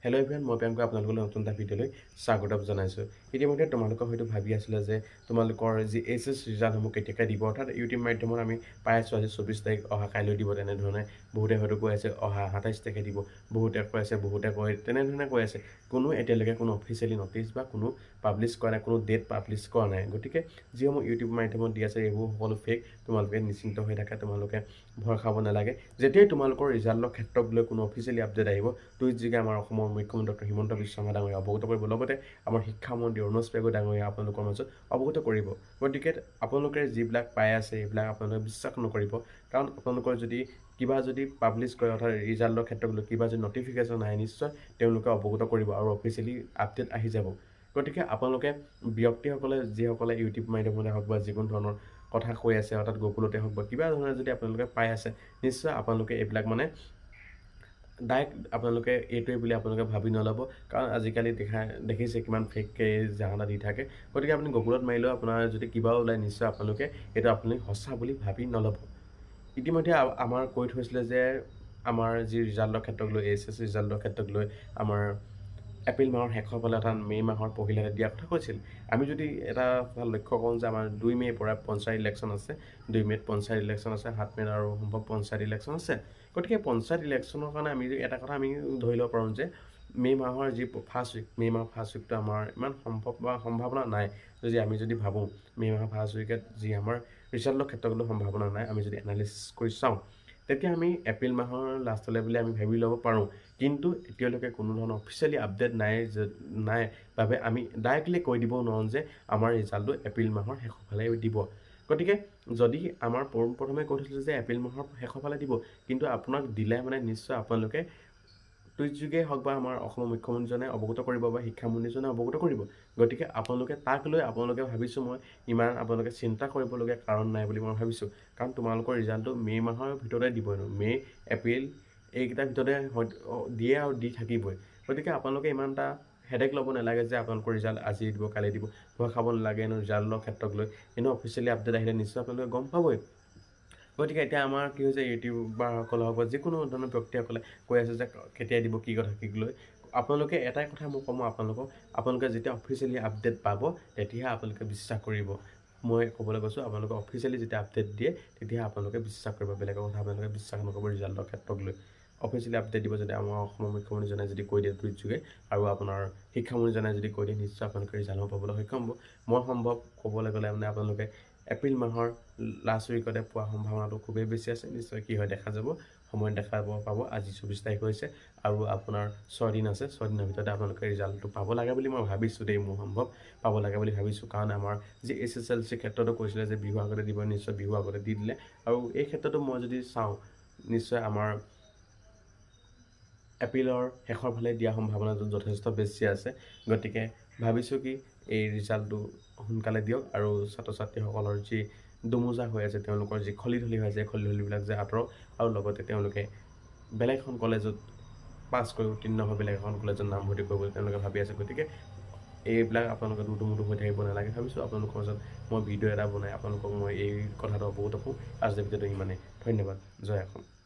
Hello' everyone, মই প্ৰিয়ংকা আপোনালোকৰ নতুন এটা ভিডিঅ'লৈ স্বাগতম জনাইছোঁ। ইতিমধ্যে তোমালোকে হয়তো ভাবি আছিলে যে তোমালোকৰ যি এইচএছ ৰিজাল্টসমূহ কেতিয়াকৈ দিব, অৰ্থাৎ ইউটিউব মাধ্যমত আমি পাই আছোঁ আজি 24 তাৰিখ, অহা কাইলৈ দিব তেনেধৰণে। বহুতে হয়তো কৈ আছে অহা 27 তাৰিখে দিব, বহুতে কৈ আছে, বহুতে কয় তেনেধৰণে কৈ আছে। কোনো এতিয়ালৈকে কোনো অফিচিয়েলি নটিচ বা কোনো পাব্লিছ কৰা নাই, কোনো ডেট পাব্লিছ কৰা নাই। গতিকে যিসমূহ ইউটিউব মাধ্যমত দি আছে এইবোৰ সকলো ফেক। তোমালোকে নিশ্চিন্ত হৈ থাকে, তোমালোকে ভয় খাব নালাগে। যেতিয়াই তোমালোকৰ ৰিজাল্টৰ ক্ষেত্ৰক লৈ কোনো অফিচিয়েলি আপডেট আহিব, টুইটযোগে আমাৰ অসমৰ মুখ্যমন্ত্ৰী ডক্টৰ হিমন্ত বিশ্ব শৰ্মা ডাঙৰীয়া অৱগত কৰিব, লগতে আমাৰ শিক্ষামন্ত্ৰী অৰুণোজ পেগু ডাঙৰীয়া আপোনালোকৰ মাজত অৱগত কৰিব। গতিকে আপোনালোকে যিবিলাক পাই আছে এইবিলাক আপোনালোকে বিশ্বাস নকৰিব, কাৰণ আপোনালোকৰ যদি কিবা যদি পাব্লিছ কৰে, অৰ্থাৎ ৰিজাল্টৰ ক্ষেত্ৰত লৈ কিবা যদি নটিফিকেশ্যন আহে, নিশ্চয় তেওঁলোকে অৱগত কৰিব আৰু অফিচিয়েলি আপডেট আহি যাব। গতিকে আপোনালোকে ব্যক্তিসকলে যিসকলে ইউটিউব মাধ্যমতে হওক বা যিকোনো ধৰণৰ কথা কৈ আছে, অৰ্থাৎ গুগলতে হওক বা কিবা ধৰণে যদি আপোনালোকে পাই আছে, নিশ্চয় আপোনালোকে এইবিলাক ডাইৰেক্ট আপোনালোকে এইটোৱে বুলি আপোনালোকে ভাবি নল'ব, কাৰণ আজিকালি দেখিছে কিমান ফেককৈ জাহানা দি থাকে। গতিকে আপুনি গুগলত মাৰিলেও আপোনাৰ যদি কিবা ওলায়, নিশ্চয় আপোনালোকে এইটো আপুনি সঁচা বুলি ভাবি নল'ব। ইতিমধ্যে আমাৰ কৈ থৈছিলে যে আমাৰ যি ৰিজাল্টৰ ক্ষেত্ৰক লৈ, এইচএছ ৰিজাল্টৰ ক্ষেত্ৰক লৈ আমাৰ এপ্ৰিল মাহৰ শেষৰ ফালে অৰ্থাৎ মে' মাহৰ পহিলাতে দিয়াৰ কথা কৈছিল। আমি যদি এটা কথা লক্ষ্য কৰোঁ যে আমাৰ 2 মে'ৰ পৰা পঞ্চায়ত ইলেকশ্যন আছে, 2 মে'ত পঞ্চায়ত ইলেকশ্যন আছে, 7 মে'ত আৰু সম্ভৱ পঞ্চায়ত ইলেকশ্যন আছে। গতিকে পঞ্চায়ত ইলেকশ্যনৰ কাৰণে আমি এটা কথা আমি ধৰি ল'ব পাৰোঁ যে মে' মাহৰ যি ফাৰ্ষ্ট উইক, মে' মাহৰ ফাৰ্ষ্ট উইকটো আমাৰ ইমান সম্ভাৱনা নাই। আমি যদি ভাবোঁ মে' মাহৰ ফাৰ্ষ্ট উইকত যি আমাৰ ৰিজাল্টৰ ক্ষেত্ৰত লৈ সম্ভাৱনা নাই, আমি যদি এনালিচিছ কৰি চাওঁ, তেতিয়া আমি এপ্ৰিল মাহৰ লাষ্টলৈ বুলি আমি ভাবি ল'ব পাৰোঁ। কিন্তু এতিয়ালৈকে কোনো ধৰণৰ অফিচিয়েলি আপডেট নাই বাবে আমি ডাইৰেক্টলি কৈ দিব নোৱাৰোঁ যে আমাৰ ৰিজাল্টটো এপ্ৰিল মাহৰ শেষৰ ফালে দিব। গতিকে যদি আমাৰ পোনপ্ৰথমে কৈ থৈছিলোঁ যে এপ্ৰিল মাহৰ শেষৰ ফালে দিব, কিন্তু আপোনাক দিলে নিশ্চয় আপোনালোকে টুইটযোগে হওক বা আমাৰ অসমৰ মুখ্যমন্ত্ৰীজনে অৱগত কৰিব বা শিক্ষামন্ত্ৰীজনে অৱগত কৰিব। গতিকে আপোনালোকে তাক লৈ আপোনালোকে ভাবিছোঁ মই ইমান আপোনালোকে চিন্তা কৰিবলগীয়া কাৰণ নাই বুলি মই ভাবিছোঁ, কাৰণ তোমালোকৰ ৰিজাল্টটো মে' মাহৰ ভিতৰতে দিব এনেও। মে' এপ্ৰিল এইকেইটাৰ ভিতৰতে দিয়ে আৰু দি থাকিবই। গতিকে আপোনালোকে ইমান এটা হেডেক ল'ব নালাগে যে আপোনালোকৰ ৰিজাল্ট আজি দিব কালি দিব, ভয় খাব নালাগে। এনেও ৰিজাল্টৰ ক্ষেত্ৰক লৈ এনেও অফিচিয়েলি আপডেট আহিলে নিশ্চয় আপোনালোকে গম পাবই। গতিকে এতিয়া আমাৰ কি হৈছে, ইউটিউবাৰসকলে হওক বা যিকোনো ধৰণৰ ব্যক্তিসকলে কৈ আছে যে কেতিয়া দিব, কি কথা কি লৈ। আপোনালোকে এটাই কথা মই ক'ম, আপোনালোকে যেতিয়া অফিচিয়েলি আপডেট পাব তেতিয়াহে আপোনালোকে বিশ্বাস কৰিব। মই ক'বলৈ কৈছোঁ, আপোনালোকে অফিচিয়েলি যেতিয়া আপডেট দিয়ে তেতিয়াহে আপোনালোকে বিশ্বাস কৰিব, বেলেগৰ কথা আপোনালোকে বিশ্বাস নকৰিব ৰিজাল্টৰ ক্ষেত্ৰক লৈ। অফিচিয়েলি আপডেট দিব যদি আমাৰ অসমৰ মুখ্যমন্ত্ৰীজনে যদি কৈ দিয়ে টুইটযোগে, আৰু আপোনাৰ শিক্ষামন্ত্ৰীজনে যদি কৈ দিয়ে, নিশ্চয় আপোনালোকে ৰিজাল্টসমূহ পাবলৈ সক্ষম হ'ব। মই সম্ভৱ ক'বলৈ গ'লে আপোনালোকে এপ্ৰিল মাহৰ লাষ্ট উইকতে পোৱাৰ সম্ভাৱনাটো খুবেই বেছি আছে। নিশ্চয় কি হয় দেখা যাব, সময়ত দেখা পাব। আজি 24 তাৰিখ হৈছে আৰু আপোনাৰ 6 দিন আছে, 6 দিনৰ ভিতৰতে আপোনালোকে ৰিজাল্টটো পাব লাগে বুলি মই ভাবিছোঁ দেই। মোৰ সম্ভৱ পাব লাগে বুলি ভাবিছোঁ, কাৰণ আমাৰ যি SSLC ক্ষেত্ৰতো কৈছিলে যে বিহু আগতে দিব, নিশ্চয় বিহু আগতে দি দিলে। আৰু এই ক্ষেত্ৰতো মই যদি চাওঁ, নিশ্চয় আমাৰ এপ্ৰিলৰ শেষৰ ফালে দিয়া সম্ভাৱনাটো যথেষ্ট বেছি আছে। গতিকে ভাবিছোঁ কি এই ৰিজাল্টটো সোনকালে দিয়ক, আৰু ছাত্ৰ ছাত্ৰীসকলৰ যি দোমোজা হৈ আছে, তেওঁলোকৰ যি খলিধলি হৈ আছে, খলিধলিবিলাক যে আঁতৰক, আৰু লগতে তেওঁলোকে বেলেগ এখন কলেজত পাছ কৰি উত্তীৰ্ণ হৈ বেলেগ এখন কলেজত নামভৰ্তি কৰিবলৈ তেওঁলোকে ভাবি আছে। গতিকে এইবিলাক আপোনালোকে দুধুমুধু হৈ থাকিব নালাগে। ভাবিছোঁ আপোনালোকৰ মাজত মই ভিডিঅ' এটা বনাই আপোনালোকক মই এই কথাটো অৱগত কৰোঁ। আজিৰ ভিডিঅ'টো ইমানেই। ধন্যবাদ। জয় অসম।